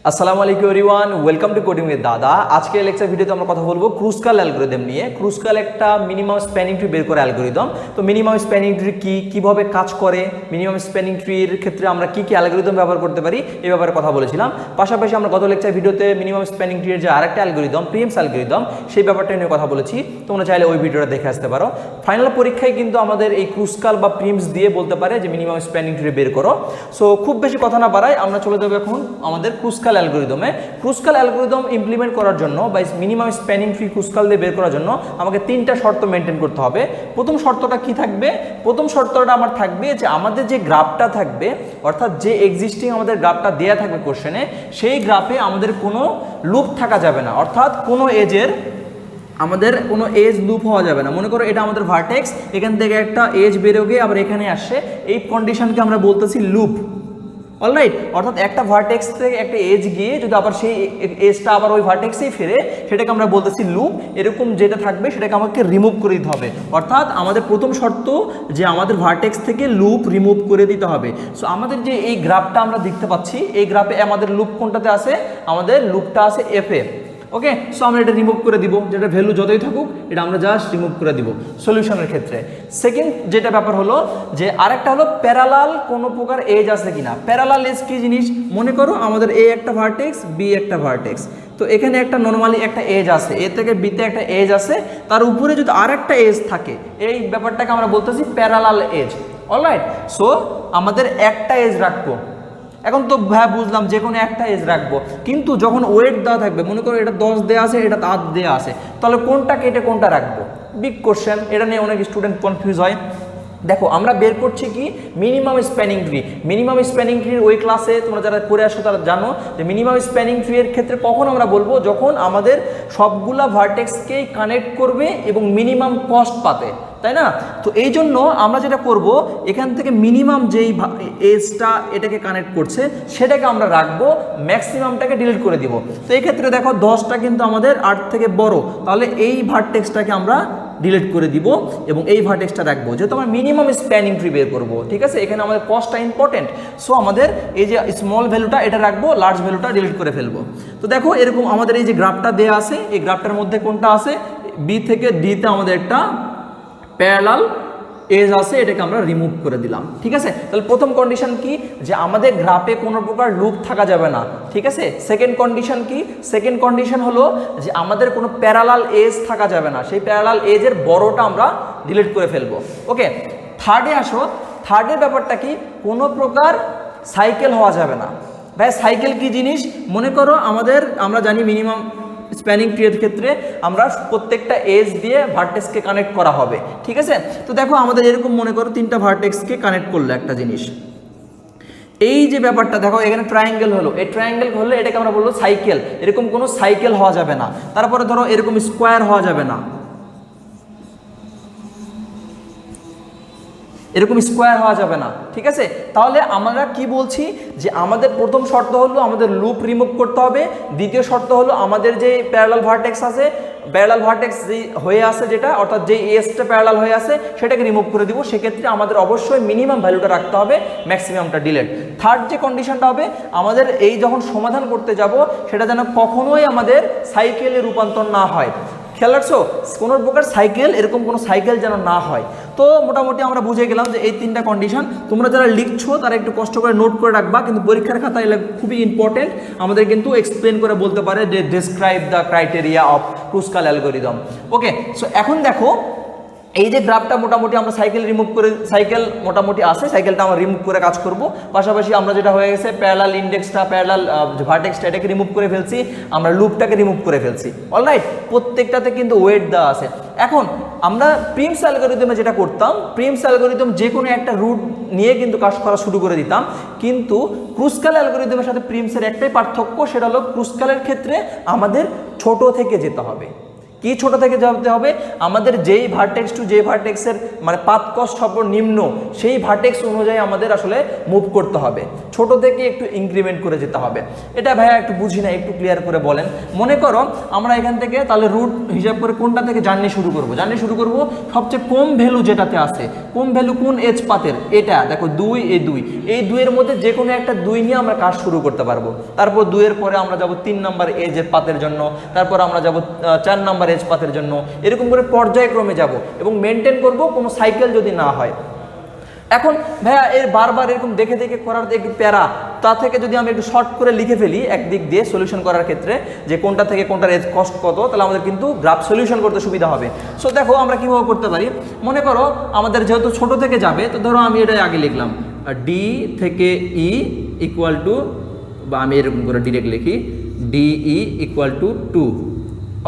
আসসালামু আলাইকুম everyone, welcome to coding with দাদা। আজকের লেকচার ভিডিওতে আমরা কথা বলবো ক্রুসকাল অ্যালগরিদম নিয়ে। ক্রুসকাল একটা মিনিমাম স্প্যানিং ট্রি বের করে অ্যালগরিদম। তো মিনিমাম স্প্যানিং ট্রি কি, কিভাবে কাজ করে, মিনিমাম স্প্যানিং ট্রির ক্ষেত্রে আমরা কি কি অ্যালগরিদম ব্যবহার করতে পারি এই ব্যাপারে কথা বলেছিলাম। পাশাপাশি আমরা গত লেকচার ভিডিওতে মিনিমাম স্প্যানিং ট্রির যে আরেকটা অ্যালগরিদম প্রিমস অ্যালগরিদম সেই ব্যাপারটা নিয়ে কথা বলেছি। তোমরা চাইলে ওই ভিডিওটা দেখে আসতে পারো। ফাইনাল পরীক্ষায় কিন্তু আমাদের এই ক্রুসকাল বা প্রিমস দিয়ে বলতে পারে যে মিনিমাম স্প্যানিং ট্রি বের করো। সো খুব বেশি কথা না বাড়াই, আমরা চলে যাবো এখন আমাদের ক্রুসকাল অ্যালগরিদমে। ক্রুসকাল অ্যালগরিদম ইমপ্লিমেন্ট করার জন্য বা মিনিমাম স্প্যানিং ট্রি ক্রুসকাল দিয়ে বের করার জন্য আমাকে তিনটা শর্ত মেনটেন করতে হবে। প্রথম শর্তটা কি থাকবে? প্রথম শর্তটা আমার থাকবে যে আমাদের যে গ্রাফটা থাকবে, অর্থাৎ যে এক্সিস্টিং আমাদের গ্রাফটা দেয়া থাকবে কোশ্চেনে, সেই গ্রাফে আমাদের কোনো লুপ থাকা যাবে না, অর্থাৎ কোনো আমাদের কোনো এজ লুপ হওয়া যাবে না। মনে করো এটা আমাদের ভার্টেক্স, এখান থেকে একটা এজ বেরোগে আবার এখানে আসছে, এই কন্ডিশনকে আমরা বলতেছি লুপ। অলরাইট, অর্থাৎ একটা ভার্টেক্স থেকে একটা এজ গিয়ে যদি আবার সেই এজটা আবার ওই ভার্টেক্সেই ফেরে, সেটাকে আমরা বলতেছি লুপ। এরকম যেটা থাকবে সেটাকে আমাকে রিমুভ করে দিতে হবে। অর্থাৎ আমাদের প্রথম শর্ত যে আমাদের ভার্টেক্স থেকে লুপ রিমুভ করে দিতে হবে। সো আমাদের যে এই গ্রাফটা আমরা দেখতে পাচ্ছি, এই গ্রাফে আমাদের লুপ কোনটাতে আছে? আমাদের লুপটা আছে এফে। ওকে, সো আমরা এটা রিমুভ করে দিব, যেটা ভ্যালু যতই থাকুক এটা আমরা জাস্ট রিমুভ করে দিব সলিউশনের ক্ষেত্রে। সেকেন্ড যেটা ব্যাপার হলো যে আরেকটা হলো প্যারালাল কোনো প্রকার এজ আছে কিনা। প্যারালাল এজ কি জিনিস? মনে করো আমাদের এ একটা ভার্টেক্স, বি একটা ভার্টেক্স, তো এখানে একটা নর্মালি একটা এজ আছে, এ থেকে বিতে একটা এজ আছে, তার উপরে যদি আরেকটা এজ থাকে, এই ব্যাপারটাকে আমরা বলতেছি প্যারালাল এজ। অলরাইট, সো আমাদের একটা এজ রাখবো। এখন তো বুঝলাম যে কোনো একটা এজ রাখবো, কিন্তু যখন ওয়েট দেওয়া থাকবে, মনে করো এটা 10 দেওয়া আছে, এটা 8 দেওয়া আছে, তাহলে কোনটা কেটে কোনটা রাখবো? বিগ কোশ্চেন, এটা নিয়ে অনেক স্টুডেন্ট কনফিউজ হয়। দেখো আমরা বের করছি কি minimum spanning tree. Minimum spanning ট্রির ওই ক্লাসে তোমরা যারা করে আসো তারা জানো যে মিনিমাম স্প্যানিং ট্রি এর ক্ষেত্রে কখন আমরা বলবো? যখন আমাদের সবগুলা ভার্টেক্সকেই কানেক্ট করবে এবং মিনিমাম কস্ট পাবে, তাই না? তো এই জন্য আমরা যেটা করব, এখান থেকে মিনিমাম যেই এজটা এটাকে কানেক্ট করছে সেটাকে আমরা রাখবো, ম্যাক্সিমামটাকে ডিলিট করে দিব। তো এই ক্ষেত্রে দেখো 10টা কিন্তু আমাদের 8 থেকে বড়, তাহলে এই ভার্টেক্সটাকে আমরা ডিলিট করে দিব এবং এই ভার্টেক্সটা রাখবো, যেহেতু আমরা মিনিমাম স্প্যানিং ট্রি বের করবো। ঠিক আছে, এখানে আমাদের কস্টটা ইম্পর্টেন্ট। সো আমাদের এই যে স্মল ভ্যালুটা এটা রাখবো, লার্জ ভ্যালুটা ডিলিট করে ফেলবো। তো দেখো এরকম আমাদের এই যে গ্রাফটা দেওয়া আছে, এই গ্রাফটার মধ্যে কোনটা আছে? বি থেকে ডিতে আমাদের একটা প্যারালাল এজ আছে, এটাকে আমরা রিমুভ করে দিলাম। ঠিক আছে, তাহলে প্রথম কন্ডিশন কি? যে আমাদের গ্রাফে কোনো প্রকার লুপ থাকা যাবে না। ঠিক আছে, সেকেন্ড কন্ডিশন কি? সেকেন্ড কন্ডিশন হলো যে আমাদের কোনো প্যারালাল এজ থাকা যাবে না, সেই প্যারালাল এজের বড়টা আমরা ডিলিট করে ফেলবো। ওকে, থার্ডে আসো। থার্ডের ব্যাপারটা কি? কোনো প্রকার সাইকেল হওয়া যাবে না। ভাই সাইকেল কি জিনিস? মনে করো আমরা জানি মিনিমাম স্প্যানিং ট্রির ক্ষেত্রে আমরা প্রত্যেকটা এজ দিয়ে ভার্টেক্সকে কানেক্ট করা হবে। ঠিক আছে, তো দেখো আমাদের এরকম মনে করো 3টা ভার্টেক্সকে কানেক্ট করলো একটা জিনিস। এই যে ব্যাপারটা দেখো এখানে ট্রায়াঙ্গেল হলো, এই ট্রায়াঙ্গেল হলে এটাকে আমরা বলবো সাইকেল। এরকম কোনো সাইকেল হওয়া যাবে না। তারপরে ধরো এরকম স্কোয়ার হওয়া যাবে না, এরকম স্কোয়ার হওয়া যাবে না। ঠিক আছে, তাহলে আমরা কি বলছি যে আমাদের প্রথম শর্ত হলো আমাদের লুপ রিমুভ করতে হবে। দ্বিতীয় শর্ত হলো আমাদের যে প্যারালাল ভার্টেক্স আছে, প্যারালাল ভার্টেক্স যে হয়ে আছে যেটা, অর্থাৎ যে এজটা প্যারালাল হয়ে আছে সেটাকে রিমুভ করে দিব। সেক্ষেত্রে আমাদের অবশ্যই মিনিমাম ভ্যালুটা রাখতে হবে, ম্যাক্সিমামটা ডিলিট। থার্ড যে কন্ডিশনটা হবে, আমাদের এই যখন সমাধান করতে যাব সেটা যেন কখনোই আমাদের সাইকেলে রূপান্তর না হয়। খেয়াল রাখছো, কোনো প্রকার সাইকেল, এরকম কোনো সাইকেল যেন না হয়। তো মোটামুটি আমরা বুঝে গেলাম যে এই 3টা কন্ডিশন। তোমরা যারা লিখছো তারা একটু কষ্ট করে নোট করে রাখবা, কিন্তু পরীক্ষার খাতায় এগুলো খুবই ইম্পর্টেন্ট। আমাদের কিন্তু এক্সপ্লেন করে বলতে পারে যে describe the criteria of Kruskal algorithm. Okay, so এখন দেখো এই যে গ্রাফটা মোটামুটি আমরা সাইকেল মোটামুটি আছে, সাইকেলটা আমরা রিমুভ করে কাজ করব। পাশাপাশি আমরা যেটা হয়ে গেছে প্যারালাল ইন্ডেক্সটা, প্যারালাল ভার্টেক্সটা এটাকে রিমুভ করে ফেলছি, আমরা লুপটাকে রিমুভ করে ফেলছি। অলরাইট, প্রত্যেকটাতে কিন্তু ওয়েট দেওয়া আছে। এখন আমরা প্রিমস অ্যালগরিদমে যেটা করতাম, প্রিমস অ্যালগরিদম যে কোনো একটা রুট নিয়ে কিন্তু কাজ করা শুরু করে দিতাম, কিন্তু ক্রুসকাল অ্যালগরিদমের সাথে প্রিমসের একটাই পার্থক্য, সেটা হলো ক্রুসকালের ক্ষেত্রে আমাদের ছোট থেকে যেতে হবে। কি ছোট থেকে যেতে হবে, আমাদের যেই ভার্টেক্স টু যেই ভার্টেক্সের মানে পাথ কস্ট সর্বনিম্ন সেই ভার্টেক্স অনুযায়ী আমাদের আসলে মুভ করতে হবে, ছোট থেকে একটু ইনক্রিমেন্ট করে যেতে হবে। এটা ভাইয়া একটু বুঝি না, একটু ক্লিয়ার করে বলেন। মনে করো আমরা এখান থেকে তাহলে রুট হিসাব করে কোনটা থেকে জার্নি শুরু করব, জার্নি শুরু করব সবচেয়ে কম ভ্যালু যেটাতে আছে, কম ভ্যালু কোন এজ পাতের, এটা দেখো 2 এই 2 এর মধ্যে যে কোনো একটা 2 নিয়ে আমরা কাজ শুরু করতে পারবো। তারপর 2 এর পরে আমরা যাব 3 নাম্বার এজের পাতের জন্য, তারপর আমরা যাব 4 নাম্বার এজ পাতের জন্য, এরকম করে পর্যায়ক্রমে যাব এবং মেনটেন করব কোনো সাইকেল যদি না হয়। এখন ভাইয়া এর বারবার এরকম দেখে দেখে করার একটু প্যারা, তা থেকে যদি আমি একটু শর্ট করে লিখে ফেলি একদিক দিয়ে সলিউশন করার ক্ষেত্রে যে কোনটা থেকে কোনটার এজ কস্ট কত, তাহলে আমাদের কিন্তু গ্রাফ সলিউশন করতে সুবিধা হবে। সো দেখো আমরা কীভাবে করতে পারি, মনে করো আমাদের যেহেতু ছোট থেকে যাবে, তো ধরো আমি এটাই আগে লিখলাম ডি থেকে ই ইকুয়াল টু, বা আমি এরকম করে ডিরেক্ট লিখি ডিই ইকুয়াল টু 2,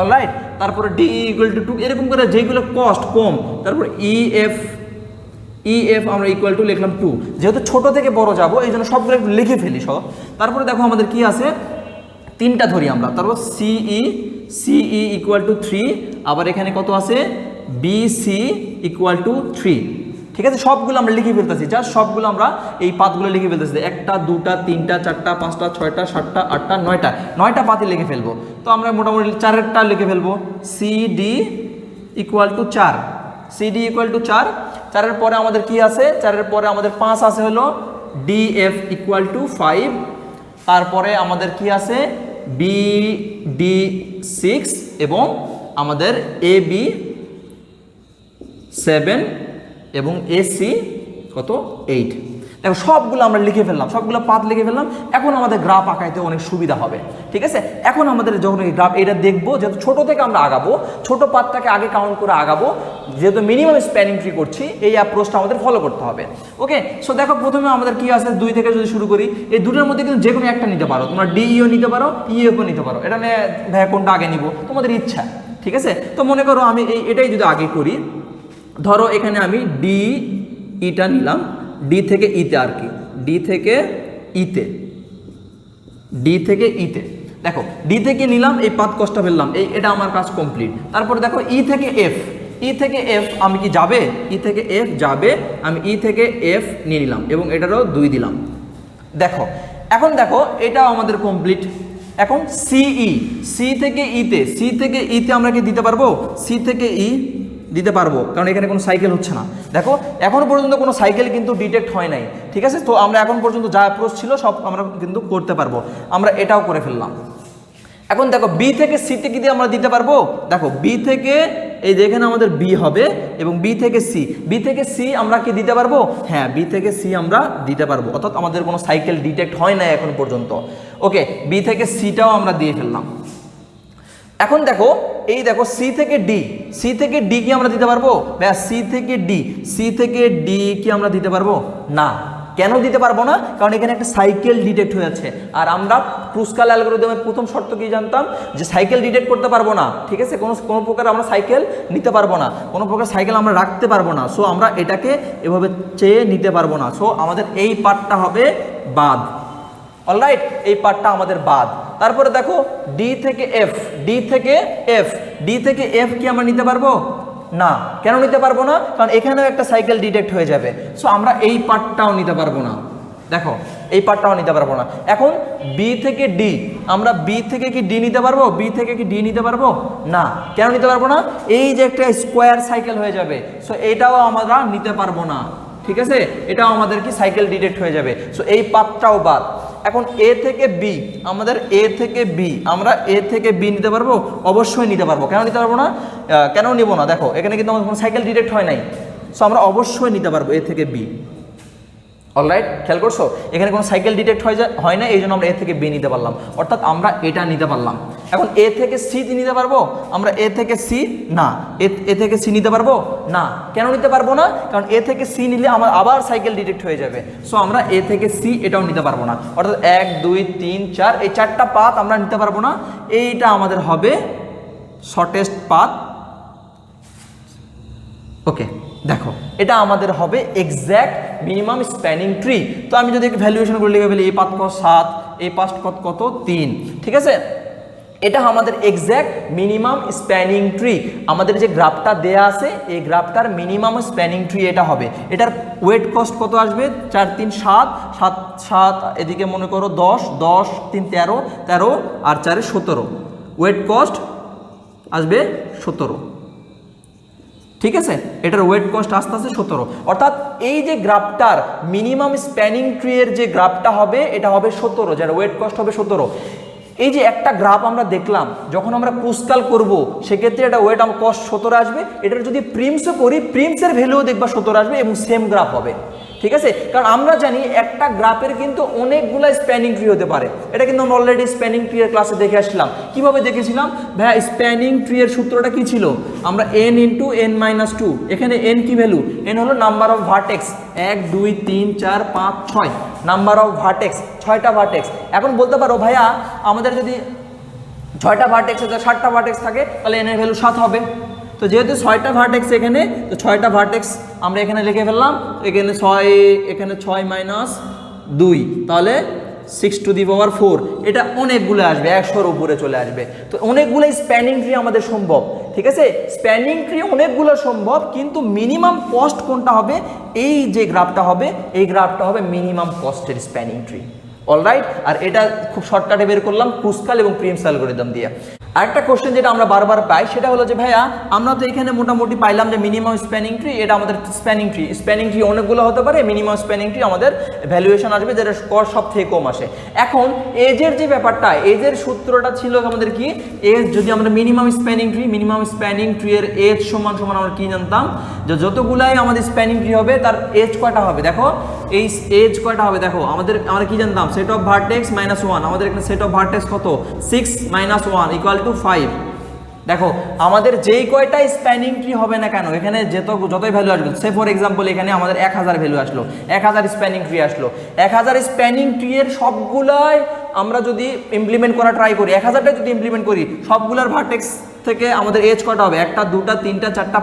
অলরাইট। তারপরে ডিই ইকুয়াল টু 2, এরকম করে যেগুলো কস্ট কম, তারপর ইএফ আমরা ইকুয়াল টু লিখলাম 2, যেহেতু ছোট থেকে বড় যাব এই জন্য সবগুলো একটু লিখে ফেলি সব। তারপরে দেখো আমাদের কি আছে, 3টা ধরি আমরা, তারপর সিই ইকুয়াল টু 3, আবার এখানে কত আছে বিসি ইকুয়াল টু 3, ঠিক আছে। সবগুলো আমরা লিখে ফেলতেছি, জাস্ট সবগুলো আমরা এই পাতগুলো লিখে ফেলতেছি, 1টা 2টা 3টা 4টা 5টা 6টা 7টা 8টা 9টা পাতি লিখে ফেলবো। তো আমরা মোটামুটি 4টা লিখে ফেলবো, CD equal to 4, CD equal to 4, 4-এর পরে আমাদের কি আছে, 4-এর পরে আমাদের 5 আছে হলো ডিএফ ইকুয়াল টু 5, তারপরে আমাদের কি আছে বিডি 6 এবং আমাদের এবি 7 এবং এসি কত 8। দেখো সবগুলো আমরা লিখে ফেললাম, সবগুলো পাত লিখে ফেললাম। এখন আমাদের গ্রাফ আঁকাইতে অনেক সুবিধা হবে, ঠিক আছে। এখন আমাদের যখন এই গ্রাফ এটা দেখবো, যেহেতু ছোট থেকে আমরা আগাবো, ছোট পাতটাকে আগে কাউন্ট করে আগাবো, যেহেতু মিনিমাম স্প্যানিং ট্রি করছি, এই অ্যাপ্রোচটা আমাদের ফলো করতে হবে। ওকে, সো দেখো প্রথমে আমাদের কি আছে, 2 থেকে যদি শুরু করি, এই দুটোর মধ্যে কিন্তু যে কোনো একটা নিতে পারো, তোমরা ডিইও নিতে পারো, ইএফও নিতে পারো, এটা নিয়ে ভাই কোনটা আগে নিব তোমাদের ইচ্ছা, ঠিক আছে। তো মনে করো আমি এটাই যদি আগে করি, ধরো এখানে আমি ইটা নিলাম, ডি থেকে ইতে আর কি, ডি থেকে ইতে, দেখো ডি থেকে নিলাম, এই পাত কষ্ট ফেললাম, এটা আমার কাজ কমপ্লিট। তারপরে দেখো ই থেকে এফ আমি কি যাবে, ই থেকে এফ যাবে, আমি ই থেকে এফ নিয়ে নিলাম এবং এটারও 2 দিলাম। দেখো এখন দেখো এটাও আমাদের কমপ্লিট। এখন সি থেকে ইতে আমরা কি দিতে পারবো, সি থেকে ই দিতে পারবো, কারণ এখানে কোনো সাইকেল হচ্ছে না। দেখো এখনো পর্যন্ত কোনো সাইকেল কিন্তু ডিটেক্ট হয় নাই, ঠিক আছে। তো আমরা এখন পর্যন্ত যা অ্যাপ্রোচ ছিল সব আমরা কিন্তু করতে পারবো, আমরা এটাও করে ফেললাম। এখন দেখো বি থেকে সি থেকে দিয়ে আমরা দিতে পারবো, দেখো বি থেকে এই যে এখানে আমাদের বি হবে এবং বি থেকে সি আমরা কি দিতে পারবো, হ্যাঁ বি থেকে সি আমরা দিতে পারবো, অর্থাৎ আমাদের কোনো সাইকেল ডিটেক্ট হয় নাই এখন পর্যন্ত। ওকে, বি থেকে সিটাও আমরা দিয়ে ফেললাম। এখন দেখো এই দেখো সি থেকে ডি কি আমরা দিতে পারবো, সি থেকে ডি কি আমরা দিতে পারবো না। কেন দিতে পারবো না, কারণ এখানে একটা সাইকেল ডিটেক্ট হয়ে যাচ্ছে, আর আমরা ক্রুস্কাল অ্যালগরিদমের প্রথম শর্ত কি জানতাম, যে সাইকেল ডিটেক্ট করতে পারবো না, ঠিক আছে। কোনো প্রকার আমরা সাইকেল নিতে পারবো না, কোনো প্রকার সাইকেল আমরা রাখতে পারবো না। সো আমরা এটাকে এভাবে চেয়ে নিতে পারবো না। সো আমাদের এই পার্টটা হবে বাদ, অলরাইট, এই পার্টটা আমাদের বাদ। তারপরে দেখো ডি থেকে এফ কি আমরা নিতে পারবো না। কেন নিতে পারবো না, কারণ এখানেও একটা সাইকেল ডিটেক্ট হয়ে যাবে। সো আমরা এই পার্টটাও নিতে পারবো না, দেখো এই পার্টটাও নিতে পারবো না। এখন বি থেকে ডি, আমরা বি থেকে কি ডি নিতে পারবো, না। কেন নিতে পারবো না, এই যে একটা স্কোয়ার সাইকেল হয়ে যাবে, সো এইটাও আমরা নিতে পারবো না, ঠিক আছে। এটাও আমাদের কি সাইকেল ডিটেক্ট হয়ে যাবে। সো এই পার্টটাও বাদ। এখন এ থেকে বি, আমরা এ থেকে বি নিতে পারবো, অবশ্যই নিতে পারবো। কেন নিতে পারবো না, কেন নিব না, দেখো এখানে কিন্তু আমাদের কোনো সাইকেল ডিটেক্ট হয় নাই। সো আমরা অবশ্যই নিতে পারবো এ থেকে বি, অলরাইট, খেয়াল করছো এখানে কোনো সাইকেল ডিটেক্ট হয় না, এই জন্য আমরা এ থেকে বি নিতে পারলাম, অর্থাৎ আমরা এটা নিতে পারলাম। এখন এ থেকে সি নিতে পারবো, আমরা এ থেকে সি না, এ থেকে সি নিতে পারবো না। কেন নিতে পারবো না, কারণ এ থেকে সি নিলে আমার আবার সাইকেল ডিটেক্ট হয়ে যাবে। সো আমরা এ থেকে সি এটাও নিতে পারবো না, অর্থাৎ 1 2 3 4 এই 4টা পাথ আমরা নিতে পারবো না। এইটা আমাদের হবে শর্টেস্ট পাথ। ওকে, দেখো এটা আমাদের হবে এক্স্যাক্ট মিনিমাম স্প্যানিং ট্রি। তো আমি যদি ভ্যালুয়েশন করে লিখে ফেলি, এই পাথ কত 7, এই পাস্ট কত 3, ঠিক আছে। এটা আমাদের এক্স্যাক্ট মিনিমাম স্প্যানিং ট্রি। আমাদের যে গ্রাফটা দেয়া আছে এই গ্রাফটার মিনিমাম স্প্যানিং ট্রি এটা হবে। এটার ওয়েট কস্ট কত আসবে? 4 3 7 7 7, এদিকে মনে করো 10 10 3 13 13 আর 4 17, ওয়েট কস্ট আসবে 17। ঠিক আছে, এটার ওয়েট কস্ট আস্তে আস্তে 17। অর্থাৎ এই যে গ্রাফটার মিনিমাম স্প্যানিং ট্রি এর যে গ্রাফটা হবে এটা হবে 17, যার ওয়েট কস্ট হবে 17। এই যে একটা গ্রাফ আমরা দেখলাম, যখন আমরা ক্রুসকাল করব সেক্ষেত্রে এটা ওয়েট আমার কস্ট 17 আসবে। এটার যদি প্রিমসও করি প্রিমসের ভ্যালুও দেখবা 17 আসবে এবং সেম গ্রাফ হবে। ঠিক আছে, কারণ আমরা জানি একটা গ্রাফের কিন্তু অনেকগুলো স্প্যানিং ট্রি হতে পারে। এটা কিন্তু আমরা অলরেডি স্প্যানিং ট্রি এর ক্লাসে দেখে আসলাম। কিভাবে দেখেছিলাম ভাইয়া? স্প্যানিং ট্রি এর সূত্রটা কি ছিল? আমরা n ইন্টু n মাইনাস 2, এখানে n কি ভ্যালু? n হলো number of vertex, 1 2 3 4 5 6, number of vertex, 6টা ভার্টেক্স। এখন বলতে পারো ভাইয়া আমাদের যদি 6টা ভার্টেক্স 7টা ভার্টেক্স থাকে তাহলে n এর ভ্যালু 7 হবে। তো যেহেতু 6টা ভার্টেক্স এখানে, তো 6টা ভার্টেক্স আমরা এখানে লিখে ফেললাম। এখানে 6, এখানে 6 মাইনাস 2, তাহলে 6 টু দি পাওয়ার 4। এটা অনেকগুলো আসবে, 100-র উপরে চলে আসবে। তো অনেকগুলো স্প্যানিং ট্রি আমাদের সম্ভব। ঠিক আছে, স্প্যানিং ট্রি অনেকগুলো সম্ভব, কিন্তু মিনিমাম কস্ট কোনটা হবে? এই যে গ্রাফটা হবে এই গ্রাফটা হবে মিনিমাম কস্টের স্প্যানিং ট্রি। অলরাইট, আর এটা খুব শর্টকাটে বের করলাম ক্রুসকাল এবং প্রিমস অ্যালগরিদম দিয়ে। আরেকটা কোশ্চেন যেটা আমরা বারবার পাই সেটা হলো যে ভাইয়া আমরা তো এখানে মোটামুটি পাইলাম যে মিনিমাম স্প্যানিং ট্রি, এটা আমাদের স্প্যানিং ট্রি। স্প্যানিং ট্রি অনেকগুলো হতে পারে, মিনিমাম স্প্যানিং ট্রি আমাদের ভ্যালুয়েশন আসবে যেটা স্কোর সব থেকে কম আসে। এখন এজের যে ব্যাপারটা, এজের সূত্রটা ছিল আমাদের কি? এজ যদি আমরা মিনিমাম স্প্যানিং ট্রি এর এজ সমান সমান আমরা কি জানতাম? যে যতগুলাই আমাদের স্প্যানিং ট্রি হবে তার এজ কয়টা হবে? দেখো এই এজ কয়টা হবে, দেখো আমরা কি জানতাম? Set of vertex minus 1। আমাদের এখানে সেট অফ ভার্টেক্স কত? 6 মাইনাস 1 ইকুয়াল টু 5। দেখো আমাদের যেই কয়টা স্প্যানিং ট্রি হবে না কেন, এখানে যতই ভ্যালু আসবে, সে ফর এক্সাম্পল এখানে আমাদের 1000 ভ্যালু আসলো, 1000 স্প্যানিং ট্রি আসলো। 1000 স্প্যানিং ট্রি এর সবগুলাই আমরা যদি ইমপ্লিমেন্ট করা ট্রাই করি, 1000টাই যদি ইমপ্লিমেন্ট করি, সবগুলার ভার্টেক্স থেকে আমাদের এজ কটা হবে? 1টা 2টা 3টা 4টা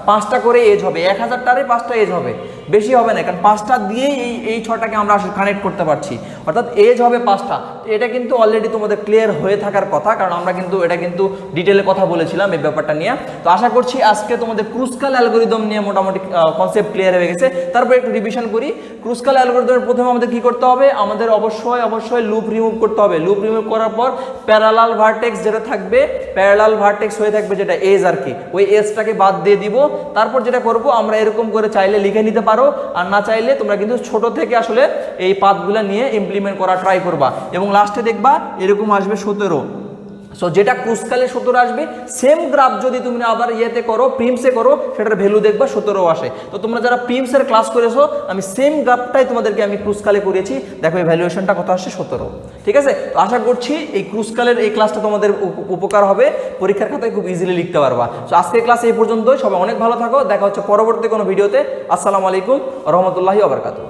5টা করে এজ হবে। 1000টারে 5টা এজ হবে, বেশি হবে না, কারণ 5টা দিয়েই এই 6টাকে আমরা আসলে কানেক্ট করতে পারছি। অর্থাৎ এজ হবে 5টা। এটা কিন্তু অলরেডি তোমাদের ক্লিয়ার হয়ে থাকার কথা, কারণ আমরা কিন্তু এটা কিন্তু ডিটেলে কথা বলেছিলাম এই ব্যাপারটা নিয়ে। তো আশা করছি আজকে তোমাদের ক্রুসকাল অ্যালগরিদম নিয়ে মোটামুটি কনসেপ্ট ক্লিয়ার হয়ে গেছে। তারপর একটু রিভিশন করি। ক্রুসকাল অ্যালগরিদমের প্রথমে আমাদের কি করতে হবে? আমাদের অবশ্যই লুপ রিমুভ করতে হবে। লুপ রিমুভ করার পর প্যারালাল ভার্টেক্স যেটা থাকবে, প্যারালাল ভার্টেক্স হয়ে থাকবে যেটা এজ আর কি, ওই এজটাকে বাদ দিয়ে দিব। তারপর যেটা করব আমরা এরকম করে চাইলে লিখে নিতে পারো, আর না চাইলে তোমরা কিন্তু ছোট থেকে আসলে এই পাথগুলো নিয়ে ইমপ্লিমেন্ট করা ট্রাই করবা, এবং লাস্টে দেখবা এরকম আসবে 17। সো যেটা ক্রুসকালে 17 আসবে, সেম গ্রাফ যদি তুমি আবার ইয়েতে করো, প্রিমসে করো, সেটার ভ্যালু দেখবা 17 আসে। তো তোমরা যারা প্রিমসের ক্লাস করেছো, আমি সেম গ্রাফটাই তোমাদেরকে আমি ক্রুসকালে করিয়েছি, দেখো এই ভ্যালুয়েশনটা কত আসছে? 17। ঠিক আছে, তো আশা করছি এই ক্রুসকালের এই ক্লাসটা তোমাদের উপকার হবে, পরীক্ষার খাতায় খুব ইজিলি লিখতে পারবা। সো আজকের ক্লাস এই পর্যন্তই। সবাই অনেক ভালো থাকো, দেখা হচ্ছে পরবর্তী কোনো ভিডিওতে। আসসালামু আলাইকুম রহমতুল্লাহি ওয়া বারাকাতুহু।